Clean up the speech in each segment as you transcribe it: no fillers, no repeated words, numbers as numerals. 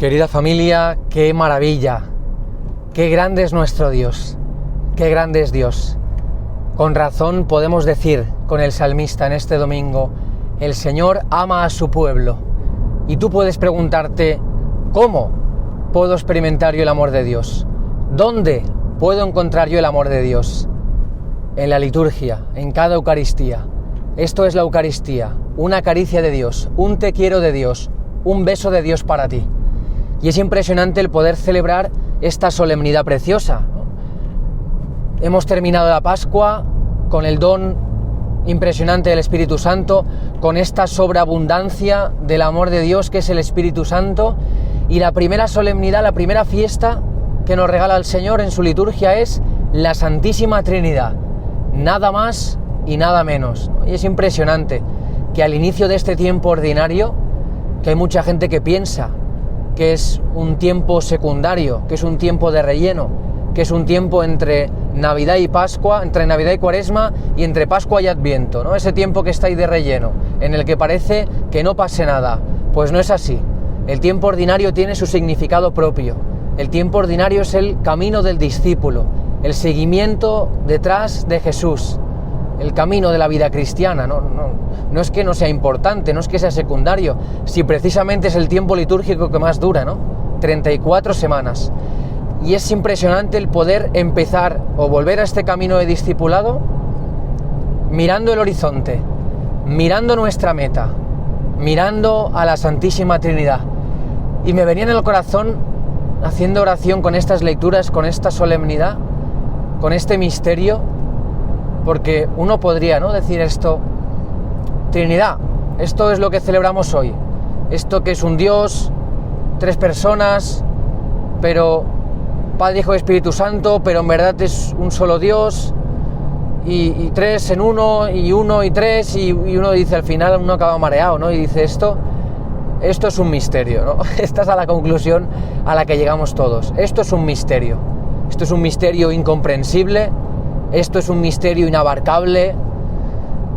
Querida familia, qué maravilla, qué grande es nuestro Dios, qué grande es Dios. Con razón podemos decir con el salmista en este domingo, el Señor ama a su pueblo. Y tú puedes preguntarte, ¿cómo puedo experimentar yo el amor de Dios? ¿Dónde puedo encontrar yo el amor de Dios? En la liturgia, en cada Eucaristía. Esto es la Eucaristía, una caricia de Dios, un te quiero de Dios, un beso de Dios para ti. Y es impresionante el poder celebrar esta solemnidad preciosa. Hemos terminado la Pascua con el don impresionante del Espíritu Santo, con esta sobreabundancia del amor de Dios que es el Espíritu Santo, y la primera solemnidad, la primera fiesta que nos regala el Señor en su liturgia es la Santísima Trinidad, nada más y nada menos. Y es impresionante que al inicio de este tiempo ordinario, que hay mucha gente que piensa que es un tiempo secundario, que es un tiempo de relleno, que es un tiempo entre Navidad y Pascua, entre Navidad y Cuaresma y entre Pascua y Adviento, ¿no? Ese tiempo que está ahí de relleno, en el que parece que no pase nada. Pues no es así. El tiempo ordinario tiene su significado propio. El tiempo ordinario es el camino del discípulo, el seguimiento detrás de Jesús, el camino de la vida cristiana. No es que no sea importante, no es que sea secundario, si precisamente es el tiempo litúrgico que más dura, ¿no? 34 semanas. Y es impresionante el poder empezar o volver a este camino de discipulado mirando el horizonte, mirando nuestra meta, mirando a la Santísima Trinidad. Y me venía en el corazón, haciendo oración con estas lecturas, con esta solemnidad, con este misterio, porque uno podría, ¿no?, decir esto: Trinidad, esto es lo que celebramos hoy, esto que es un Dios, tres personas, pero Padre, Hijo y Espíritu Santo, pero en verdad es un solo Dios, y tres en uno y tres, y uno dice, al final uno acaba mareado, ¿no? Y dice, esto es un misterio, ¿no? Esta es a la conclusión a la que llegamos todos. Esto es un misterio incomprensible, esto es un misterio inabarcable,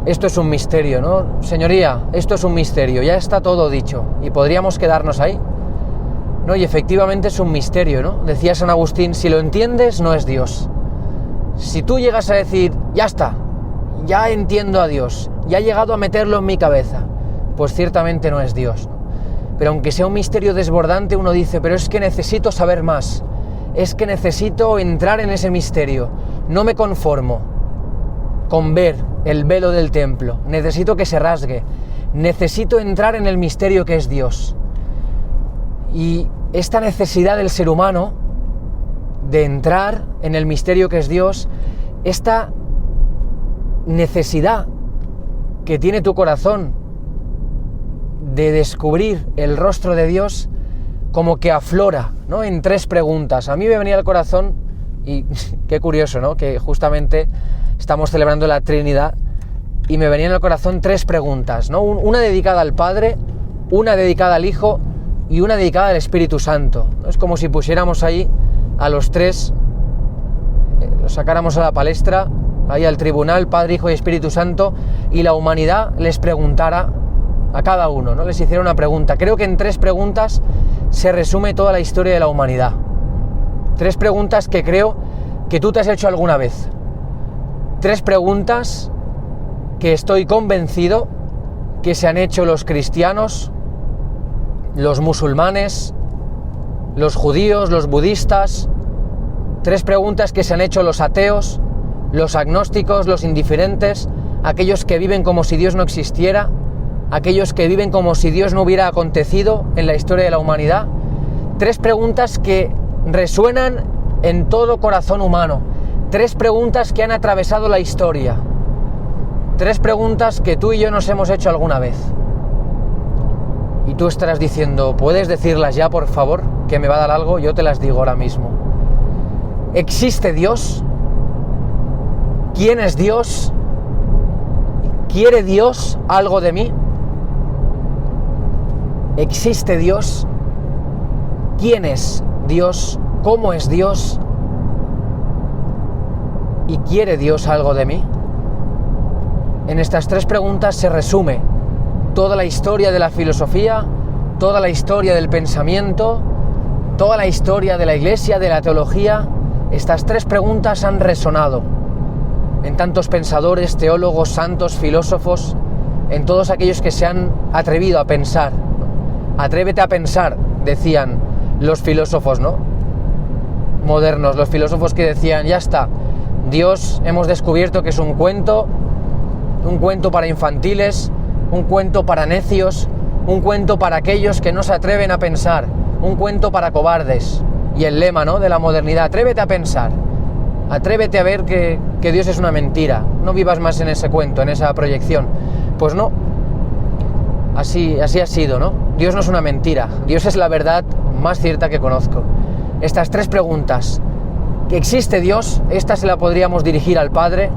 esto es un misterio, ¿no? Señoría, esto es un misterio, ya está todo dicho, y podríamos quedarnos ahí, ¿no? Y efectivamente es un misterio, ¿no? Decía San Agustín, si lo entiendes, no es Dios. Si tú llegas a decir, ya está, ya entiendo a Dios, ya he llegado a meterlo en mi cabeza, pues ciertamente no es Dios, ¿no? Pero aunque sea un misterio desbordante, uno dice, pero es que necesito saber más, es que necesito entrar en ese misterio, no me conformo con ver el velo del templo, necesito que se rasgue, necesito entrar en el misterio que es Dios. Y esta necesidad del ser humano de entrar en el misterio que es Dios, esta necesidad que tiene tu corazón de descubrir el rostro de Dios, como que aflora, ¿no?, en tres preguntas. A mí me venía al corazón, y qué curioso, ¿no?, que justamente estamos celebrando la Trinidad, y me venían al corazón tres preguntas, ¿no? Una dedicada al Padre, una dedicada al Hijo y una dedicada al Espíritu Santo. Es como si pusiéramos ahí a los tres, los sacáramos a la palestra, ahí al tribunal, Padre, Hijo y Espíritu Santo, y la humanidad les preguntara a cada uno, ¿no? Les hiciera una pregunta. Creo que en tres preguntas se resume toda la historia de la humanidad. Tres preguntas que creo que tú te has hecho alguna vez. Tres preguntas que estoy convencido que se han hecho los cristianos, los musulmanes, los judíos, los budistas. Tres preguntas que se han hecho los ateos, los agnósticos, los indiferentes, aquellos que viven como si Dios no existiera, aquellos que viven como si Dios no hubiera acontecido en la historia de la humanidad. Tres preguntas que resuenan en todo corazón humano. Tres preguntas que han atravesado la historia. Tres preguntas que tú y yo nos hemos hecho alguna vez. Y tú estarás diciendo, ¿puedes decirlas ya, por favor? Que me va a dar algo. Yo te las digo ahora mismo. ¿Existe Dios? ¿Quién es Dios? ¿Quiere Dios algo de mí? ¿Existe Dios? ¿Quién es Dios? ¿Cómo es Dios? ¿Y quiere Dios algo de mí? En estas tres preguntas se resume toda la historia de la filosofía, toda la historia del pensamiento, toda la historia de la Iglesia, de la teología, estas tres preguntas han resonado en tantos pensadores, teólogos, santos, filósofos, en todos aquellos que se han atrevido a pensar. Atrévete a pensar, decían los filósofos, ¿no?, modernos, los filósofos que decían, ya está, Dios hemos descubierto que es un cuento para infantiles, un cuento para necios, un cuento para aquellos que no se atreven a pensar, un cuento para cobardes. Y el lema, ¿no?, de la modernidad, atrévete a pensar, atrévete a ver que Dios es una mentira, no vivas más en ese cuento, en esa proyección. Pues no, así ha sido, ¿no? Dios no es una mentira, Dios es la verdad más cierta que conozco. Estas tres preguntas: ¿que existe Dios? Esta se la podríamos dirigir al Padre.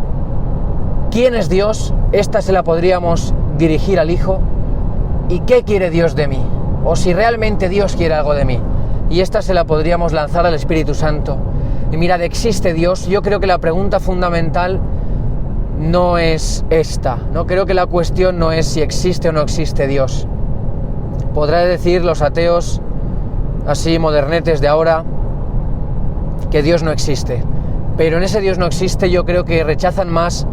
¿Quién es Dios? Esta se la podríamos dirigir al Hijo. ¿Y qué quiere Dios de mí? O si realmente Dios quiere algo de mí. Y esta se la podríamos lanzar al Espíritu Santo. Y mirad, ¿existe Dios? Yo creo que la pregunta fundamental no es esta. No creo que la cuestión no es si existe o no existe Dios. Podrán decir los ateos, así modernetes de ahora, que Dios no existe. Pero en ese Dios no existe yo creo que rechazan más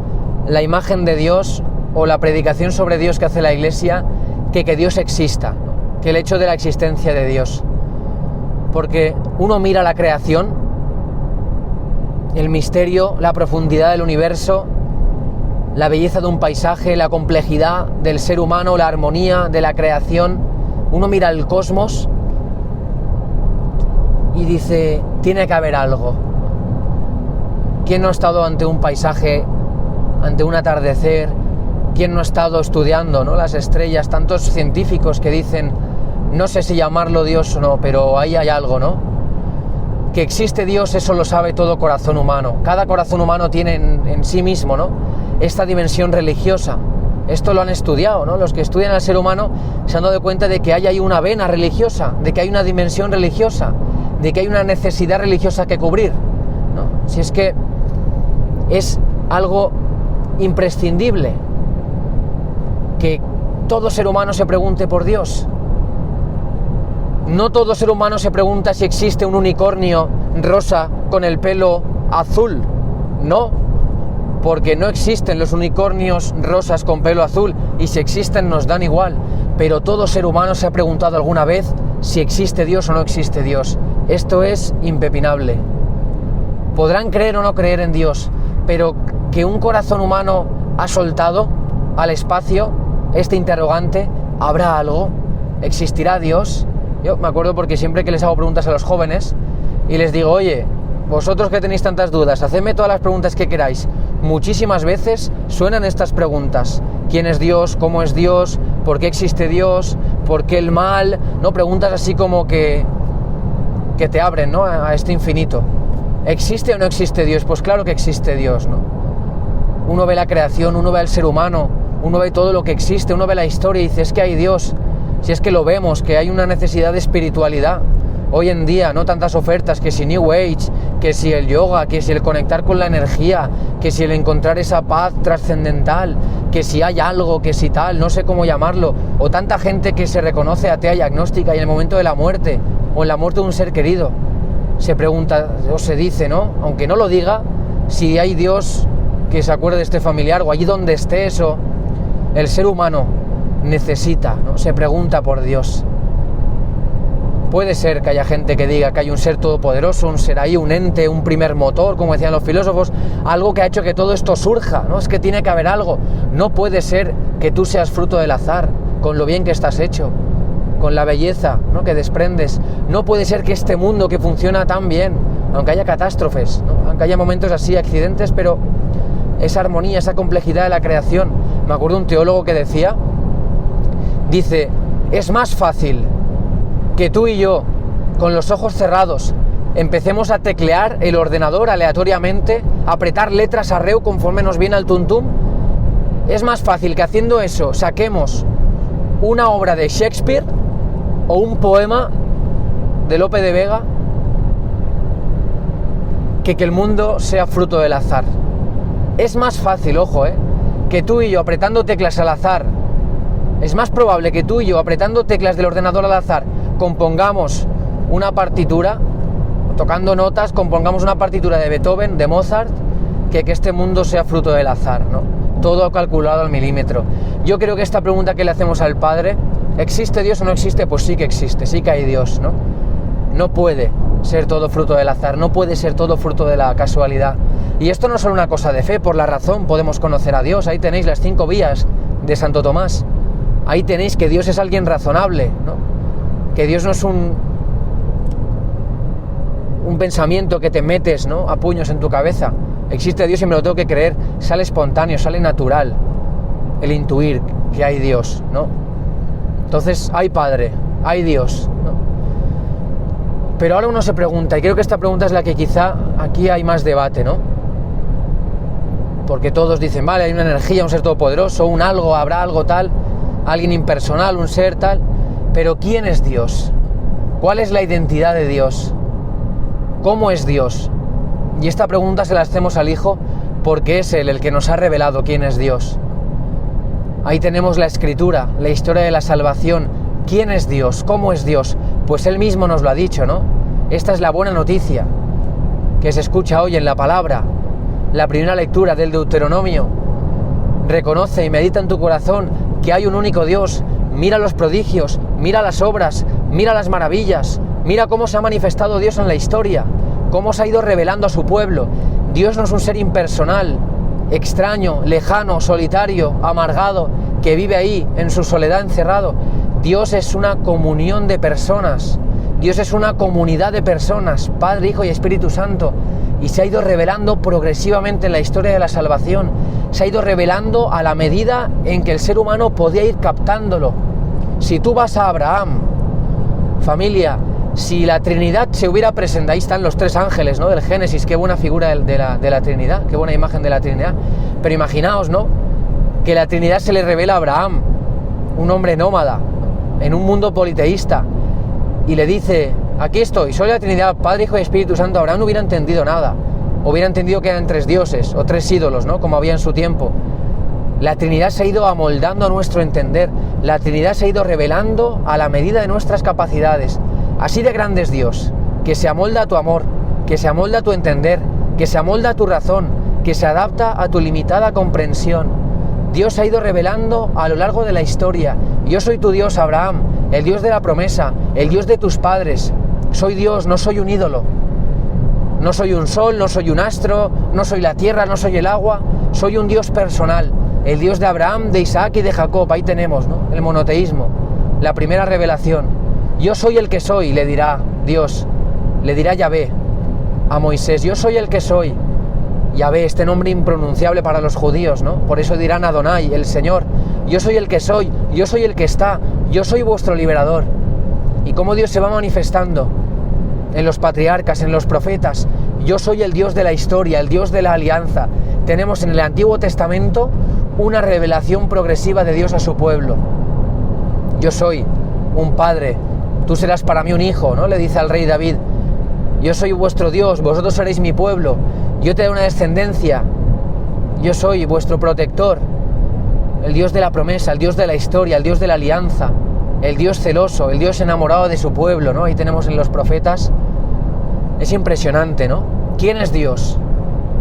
la imagen de Dios o la predicación sobre Dios que hace la Iglesia que Dios exista, que el hecho de la existencia de Dios. Porque uno mira la creación, el misterio, la profundidad del universo, la belleza de un paisaje, la complejidad del ser humano, la armonía de la creación. Uno mira el cosmos y dice, tiene que haber algo. ¿Quién no ha estado ante un paisaje, ante un atardecer? ¿Quién no ha estado estudiando, ¿no?, las estrellas? Tantos científicos que dicen, no sé si llamarlo Dios o no, pero ahí hay algo, ¿no? Que existe Dios, eso lo sabe todo corazón humano. Cada corazón humano tiene en sí mismo, ¿no?, esta dimensión religiosa. Esto lo han estudiado, ¿no? Los que estudian al ser humano se han dado cuenta de que hay ahí una vena religiosa, de que hay una dimensión religiosa, de que hay una necesidad religiosa que cubrir, ¿no? Si es que es algo imprescindible que todo ser humano se pregunte por Dios. No todo ser humano se pregunta si existe un unicornio rosa con el pelo azul. No, porque no existen los unicornios rosas con pelo azul, y si existen nos dan igual. Pero todo ser humano se ha preguntado alguna vez si existe Dios o no existe Dios. Esto es impepinable. Podrán creer o no creer en Dios, pero que un corazón humano ha soltado al espacio este interrogante, ¿habrá algo? ¿Existirá Dios? Yo me acuerdo porque siempre que les hago preguntas a los jóvenes y les digo, oye, vosotros que tenéis tantas dudas, hacedme todas las preguntas que queráis. Muchísimas veces suenan estas preguntas: ¿quién es Dios? ¿Cómo es Dios? ¿Por qué existe Dios? ¿Por qué el mal? No, preguntas así como que te abren, ¿no?, a este infinito. ¿Existe o no existe Dios? Pues claro que existe Dios, ¿no? Uno ve la creación, uno ve al ser humano, uno ve todo lo que existe, uno ve la historia y dice, es que hay Dios. Si es que lo vemos, que hay una necesidad de espiritualidad. Hoy en día, no tantas ofertas, que si New Age, que si el yoga, que si el conectar con la energía, que si el encontrar esa paz trascendental, que si hay algo, que si tal, no sé cómo llamarlo, o tanta gente que se reconoce atea y agnóstica y en el momento de la muerte, o en la muerte de un ser querido, se pregunta, o se dice, ¿no?, aunque no lo diga, si hay Dios que se acuerde de este familiar, o allí donde esté eso. El ser humano necesita, ¿no?, se pregunta por Dios. Puede ser que haya gente que diga que hay un ser todopoderoso, un ser ahí, un ente, un primer motor, como decían los filósofos, algo que ha hecho que todo esto surja, ¿no? Es que tiene que haber algo. No puede ser que tú seas fruto del azar, con lo bien que estás hecho, con la belleza, ¿no?, que desprendes. No puede ser que este mundo que funciona tan bien, aunque haya catástrofes, ¿no?, aunque haya momentos así, accidentes, pero esa armonía, esa complejidad de la creación. Me acuerdo de un teólogo que dice, es más fácil que tú y yo, con los ojos cerrados, empecemos a teclear el ordenador aleatoriamente, apretar letras a reu conforme nos viene al tuntum. Es más fácil que haciendo eso saquemos una obra de Shakespeare o un poema de Lope de Vega, que el mundo sea fruto del azar. Es más fácil, ojo, que tú y yo apretando teclas al azar, es más probable que tú y yo apretando teclas del ordenador al azar compongamos una partitura, tocando notas, compongamos una partitura de Beethoven, de Mozart, que este mundo sea fruto del azar, ¿no? Todo calculado al milímetro. Yo creo que esta pregunta que le hacemos al Padre, ¿existe Dios o no existe? Pues sí que existe, sí que hay Dios, ¿no? No puede ser todo fruto del azar, no puede ser todo fruto de la casualidad. Y esto no es solo una cosa de fe, por la razón podemos conocer a Dios. Ahí tenéis las 5 vías de Santo Tomás. Ahí tenéis que Dios es alguien razonable, ¿no? Que Dios no es un pensamiento que te metes, ¿no?, a puños en tu cabeza. Existe Dios y me lo tengo que creer, sale espontáneo, sale natural el intuir que hay Dios, ¿no? Entonces, hay Padre, hay Dios, ¿no? Pero ahora uno se pregunta, y creo que esta pregunta es la que quizá aquí hay más debate, ¿no? Porque todos dicen, vale, hay una energía, un ser todopoderoso, un algo, habrá algo tal, alguien impersonal, un ser tal, pero ¿quién es Dios? ¿Cuál es la identidad de Dios? ¿Cómo es Dios? Y esta pregunta se la hacemos al Hijo porque es Él el que nos ha revelado quién es Dios. Ahí tenemos la Escritura, la historia de la salvación. ¿Quién es Dios? ¿Cómo es Dios? Pues Él mismo nos lo ha dicho, ¿no? Esta es la buena noticia que se escucha hoy en la palabra. La primera lectura del Deuteronomio. Reconoce y medita en tu corazón que hay un único Dios. Mira los prodigios, mira las obras, mira las maravillas, mira cómo se ha manifestado Dios en la historia, cómo se ha ido revelando a su pueblo. Dios no es un ser impersonal, extraño, lejano, solitario, amargado, que vive ahí en su soledad encerrado. Dios es una comunión de personas. Dios es una comunidad de personas, Padre, Hijo y Espíritu Santo, y se ha ido revelando progresivamente en la historia de la salvación. Se ha ido revelando a la medida en que el ser humano podía ir captándolo. Si tú vas a Abraham, familia, si la Trinidad se hubiera presentado, ahí están los 3 ángeles, ¿no?, del Génesis, qué buena figura de la Trinidad, qué buena imagen de la Trinidad. Pero imaginaos, ¿no?, que la Trinidad se le revela a Abraham, un hombre nómada, en un mundo politeísta, y le dice, aquí estoy, soy la Trinidad, Padre, Hijo y Espíritu Santo. Abraham no hubiera entendido nada, hubiera entendido que eran 3 dioses, o 3 ídolos, ¿no?, como había en su tiempo. La Trinidad se ha ido amoldando a nuestro entender, la Trinidad se ha ido revelando a la medida de nuestras capacidades. Así de grande es Dios, que se amolda a tu amor, que se amolda a tu entender, que se amolda a tu razón, que se adapta a tu limitada comprensión. Dios se ha ido revelando a lo largo de la historia. Yo soy tu Dios, Abraham, el Dios de la promesa, el Dios de tus padres. Soy Dios, no soy un ídolo. No soy un sol, no soy un astro, no soy la tierra, no soy el agua. Soy un Dios personal, el Dios de Abraham, de Isaac y de Jacob. Ahí tenemos, ¿no?, el monoteísmo, la primera revelación. Yo soy el que soy, le dirá Dios, le dirá Yahvé a Moisés. Yo soy el que soy. Yahvé, este nombre impronunciable para los judíos, ¿no? Por eso dirán Adonai, el Señor. Yo soy el que soy, yo soy el que está, yo soy vuestro liberador. Y cómo Dios se va manifestando en los patriarcas, en los profetas. Yo soy el Dios de la historia, el Dios de la alianza. Tenemos en el Antiguo Testamento una revelación progresiva de Dios a su pueblo. Yo soy un padre, tú serás para mí un hijo, ¿no?, le dice al rey David. Yo soy vuestro Dios, vosotros seréis mi pueblo, yo te daré una descendencia, yo soy vuestro protector, el Dios de la promesa, el Dios de la historia, el Dios de la alianza, el Dios celoso, el Dios enamorado de su pueblo, ¿no? Ahí tenemos en los profetas. Es impresionante, ¿no? ¿Quién es Dios?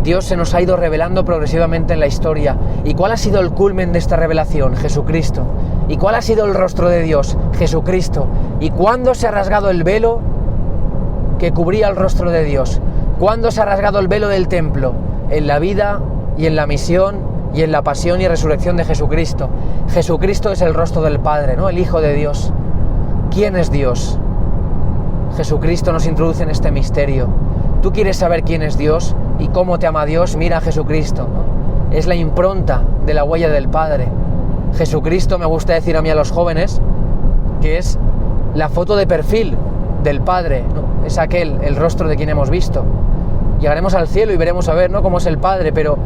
Dios se nos ha ido revelando progresivamente en la historia. ¿Y cuál ha sido el culmen de esta revelación? Jesucristo. ¿Y cuál ha sido el rostro de Dios? Jesucristo. ¿Y cuándo se ha rasgado el velo que cubría el rostro de Dios? ¿Cuándo se ha rasgado el velo del templo? En la vida y en la misión y en la pasión y resurrección de Jesucristo. Jesucristo es el rostro del Padre, ¿no?, el Hijo de Dios. ¿Quién es Dios? Jesucristo nos introduce en este misterio. ¿Tú quieres saber quién es Dios y cómo te ama Dios? Mira a Jesucristo, ¿no? Es la impronta de la huella del Padre. Jesucristo, me gusta decir a mí a los jóvenes, que es la foto de perfil del Padre, ¿no? Es aquel, el rostro de quien hemos visto. Llegaremos al cielo y veremos a ver, ¿no?, cómo es el Padre, pero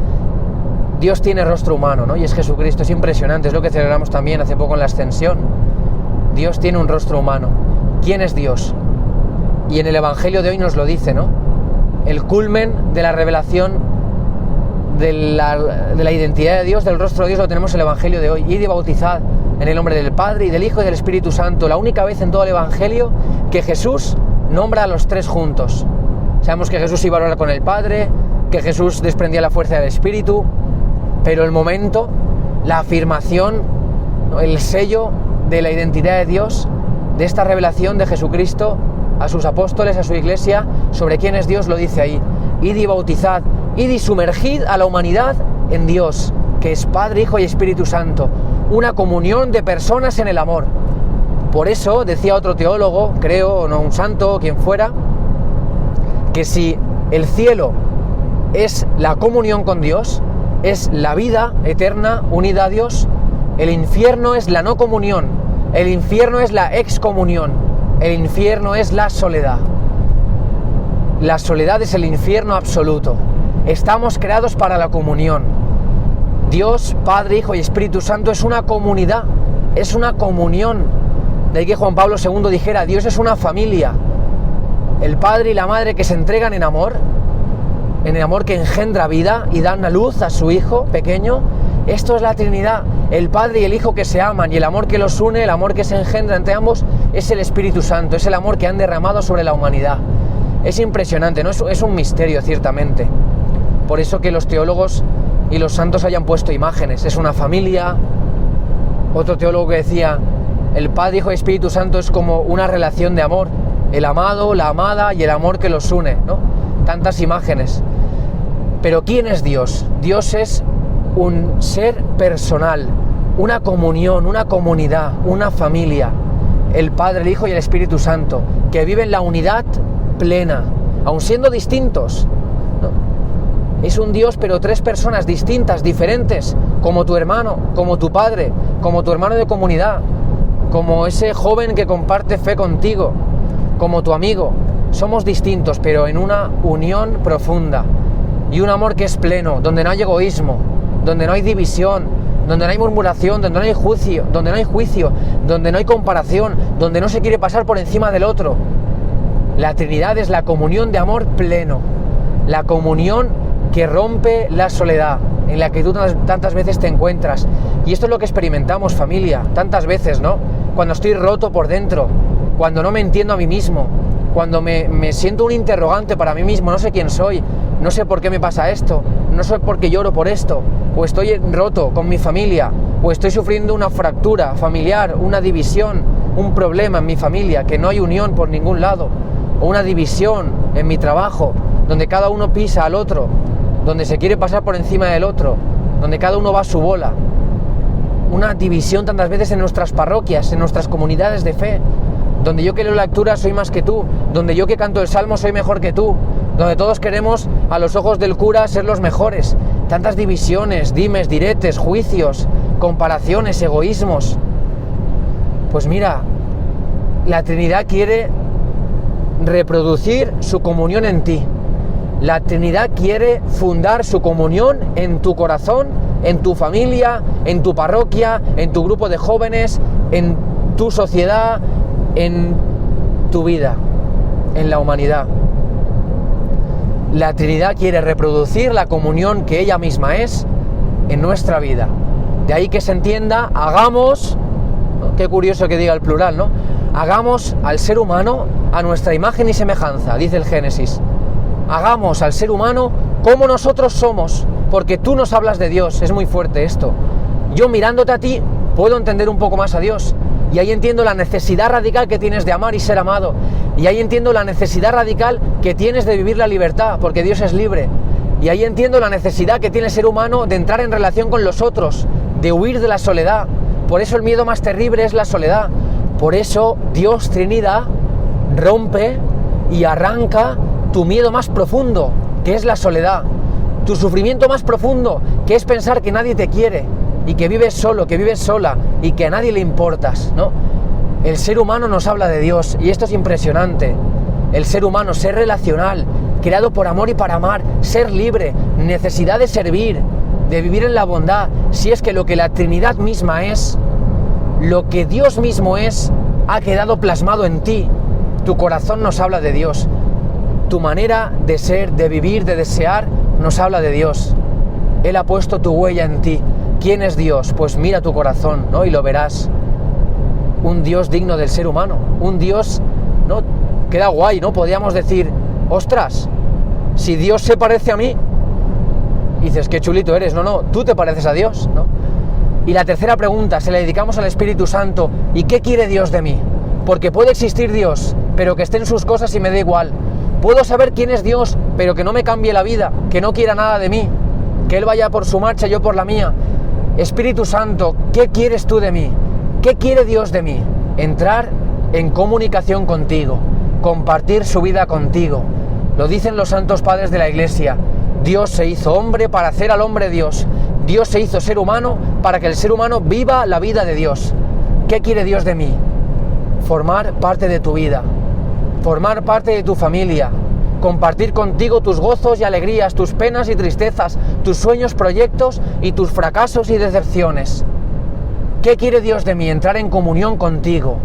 Dios tiene rostro humano, ¿no? Y es Jesucristo, es impresionante, es lo que celebramos también hace poco en la Ascensión. Dios tiene un rostro humano. ¿Quién es Dios? Y en el Evangelio de hoy nos lo dice, ¿no? El culmen de la revelación de la identidad de Dios, del rostro de Dios, lo tenemos en el Evangelio de hoy. Id y bautizad en el nombre del Padre y del Hijo y del Espíritu Santo. La única vez en todo el Evangelio que Jesús nombra a los tres juntos. Sabemos que Jesús iba a hablar con el Padre, que Jesús desprendía la fuerza del Espíritu, pero el momento, la afirmación, el sello de la identidad de Dios, de esta revelación de Jesucristo a sus apóstoles, a su iglesia, sobre quién es Dios, lo dice ahí: id y bautizad, id y sumergid a la humanidad en Dios, que es Padre, Hijo y Espíritu Santo, una comunión de personas en el amor. Por eso decía otro teólogo, creo, o no, un santo, quien fuera, que si el cielo es la comunión con Dios, es la vida eterna unida a Dios, el infierno es la no comunión, el infierno es la excomunión, el infierno es la soledad. La soledad es el infierno absoluto. Estamos creados para la comunión. Dios, Padre, Hijo y Espíritu Santo es una comunidad, es una comunión. De ahí que Juan Pablo II dijera: Dios es una familia. El Padre y la Madre que se entregan en el amor que engendra vida y dan a luz a su Hijo pequeño. Esto es la Trinidad, el Padre y el Hijo que se aman, y el amor que los une, el amor que se engendra entre ambos, es el Espíritu Santo, es el amor que han derramado sobre la humanidad. Es impresionante, ¿no? Es un misterio, ciertamente. Por eso que los teólogos y los santos hayan puesto imágenes. Es una familia. Otro teólogo que decía: el Padre, Hijo y Espíritu Santo es como una relación de amor, el amado, la amada y el amor que los une, ¿no? Tantas imágenes. Pero ¿quién es Dios? Dios es un ser personal, una comunión, una comunidad, una familia. El Padre, el Hijo y el Espíritu Santo, que viven la unidad plena, aun siendo distintos, ¿no? Es un Dios, pero tres personas distintas, diferentes, como tu hermano, como tu padre, como tu hermano de comunidad, como ese joven que comparte fe contigo, como tu amigo. Somos distintos, pero en una unión profunda y un amor que es pleno, donde no hay egoísmo, donde no hay división, donde no hay murmuración, donde no hay juicio, donde no hay comparación, donde no se quiere pasar por encima del otro. La Trinidad es la comunión de amor pleno, la comunión que rompe la soledad, en la que tú tantas veces te encuentras. Y esto es lo que experimentamos, familia, tantas veces, ¿no? Cuando estoy roto por dentro, cuando no me entiendo a mí mismo, cuando me siento un interrogante para mí mismo, no sé quién soy, no sé por qué me pasa esto, no sé por qué lloro por esto, o estoy roto con mi familia, o estoy sufriendo una fractura familiar, una división, un problema en mi familia, que no hay unión por ningún lado, o una división en mi trabajo, donde cada uno pisa al otro, donde se quiere pasar por encima del otro, donde cada uno va a su bola. Una división tantas veces en nuestras parroquias, en nuestras comunidades de fe, donde yo que leo lectura soy más que tú, donde yo que canto el salmo soy mejor que tú, donde todos queremos a los ojos del cura ser los mejores. Tantas divisiones, dimes, diretes, juicios, comparaciones, egoísmos. Pues mira, la Trinidad quiere reproducir su comunión en ti. La Trinidad quiere fundar su comunión en tu corazón, en tu familia, en tu parroquia, en tu grupo de jóvenes, en tu sociedad, en tu vida, en la humanidad. La Trinidad quiere reproducir la comunión que ella misma es en nuestra vida. De ahí que se entienda, hagamos, ¿no? Qué curioso que diga el plural, ¿no? Hagamos al ser humano a nuestra imagen y semejanza, dice el Génesis. Hagamos al ser humano como nosotros somos, porque tú nos hablas de Dios. Es muy fuerte esto. Yo mirándote a ti puedo entender un poco más a Dios, y ahí entiendo la necesidad radical que tienes de amar y ser amado, y ahí entiendo la necesidad radical que tienes de vivir la libertad, porque Dios es libre, y ahí entiendo la necesidad que tiene el ser humano de entrar en relación con los otros, de huir de la soledad. Por eso el miedo más terrible es la soledad. Por eso Dios Trinidad rompe y arranca tu miedo más profundo, que es la soledad, tu sufrimiento más profundo, que es pensar que nadie te quiere y que vives solo, que vives sola y que a nadie le importas, ¿no? El ser humano nos habla de Dios, y esto es impresionante. El ser humano, ser relacional, creado por amor y para amar, ser libre, necesidad de servir, de vivir en la bondad. Si es que lo que la Trinidad misma es, lo que Dios mismo es, ha quedado plasmado en ti. Tu corazón nos habla de Dios. Tu manera de ser, de vivir, de desear, nos habla de Dios. Él ha puesto tu huella en ti. ¿Quién es Dios? Pues mira tu corazón, ¿no? Y lo verás. Un Dios digno del ser humano. Un Dios, ¿no?, Queda guay, ¿no? Podríamos decir, ostras, si Dios se parece a mí, y dices, qué chulito eres. No, tú te pareces a Dios, ¿no? Y la tercera pregunta, se la dedicamos al Espíritu Santo. ¿Y qué quiere Dios de mí? Porque puede existir Dios, pero que esté en sus cosas y me da igual. Puedo saber quién es Dios, pero que no me cambie la vida, que no quiera nada de mí, que Él vaya por su marcha, yo por la mía. Espíritu Santo, ¿qué quieres tú de mí? ¿Qué quiere Dios de mí? Entrar en comunicación contigo, compartir su vida contigo. Lo dicen los santos padres de la Iglesia. Dios se hizo hombre para hacer al hombre Dios. Dios se hizo ser humano para que el ser humano viva la vida de Dios. ¿Qué quiere Dios de mí? Formar parte de tu vida, formar parte de tu familia, compartir contigo tus gozos y alegrías, tus penas y tristezas, tus sueños, proyectos y tus fracasos y decepciones. ¿Qué quiere Dios de mí? Entrar en comunión contigo,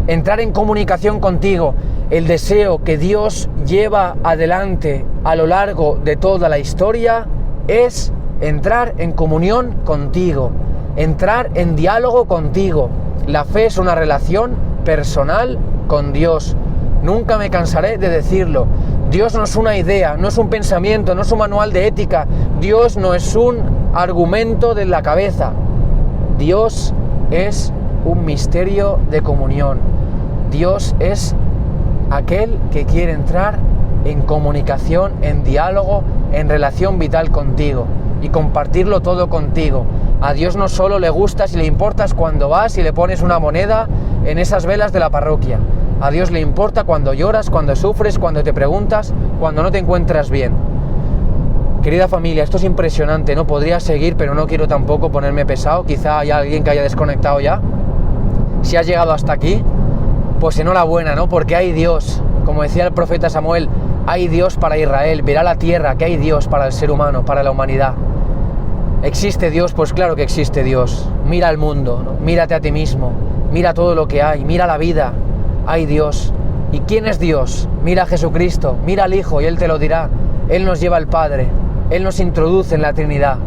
entrar en comunicación contigo. El deseo que Dios lleva adelante a lo largo de toda la historia es entrar en comunión contigo, entrar en diálogo contigo. La fe es una relación personal con Dios. Nunca me cansaré de decirlo. Dios no es una idea, no es un pensamiento, no es un manual de ética. Dios no es un argumento de la cabeza. Dios es un misterio de comunión. Dios es aquel que quiere entrar en comunicación, en diálogo, en relación vital contigo y compartirlo todo contigo. A Dios no solo le gustas y le importas cuando vas y le pones una moneda en esas velas de la parroquia. A Dios le importa cuando lloras, cuando sufres, cuando te preguntas, cuando no te encuentras bien. Querida familia, esto es impresionante, no podría seguir, pero no quiero tampoco ponerme pesado. Quizá haya alguien que haya desconectado ya. Si has llegado hasta aquí, pues enhorabuena, ¿no? Porque hay Dios, como decía el profeta Samuel, hay Dios para Israel, verá la tierra que hay Dios para el ser humano, para la humanidad. ¿Existe Dios? Pues claro que existe Dios. Mira el mundo, ¿no? Mírate a ti mismo, mira todo lo que hay, mira la vida, hay Dios. ¿Y quién es Dios? Mira a Jesucristo, mira al Hijo y Él te lo dirá. Él nos lleva al Padre, Él nos introduce en la Trinidad.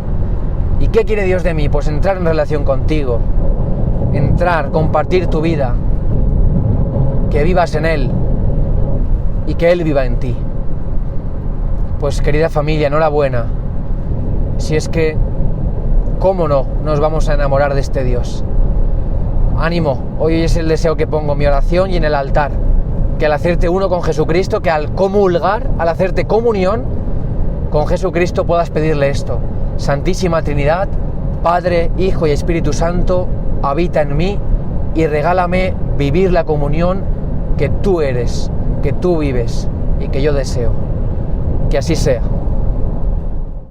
¿Y qué quiere Dios de mí? Pues entrar en relación contigo, entrar, compartir tu vida, que vivas en Él y que Él viva en ti. Pues querida familia, enhorabuena. Si es que, ¿cómo no nos vamos a enamorar de este Dios? Ánimo, hoy es el deseo que pongo en mi oración y en el altar, que al hacerte uno con Jesucristo, que al comulgar, al hacerte comunión con Jesucristo puedas pedirle esto: Santísima Trinidad, Padre, Hijo y Espíritu Santo, habita en mí y regálame vivir la comunión que tú eres, que tú vives y que yo deseo. Que así sea.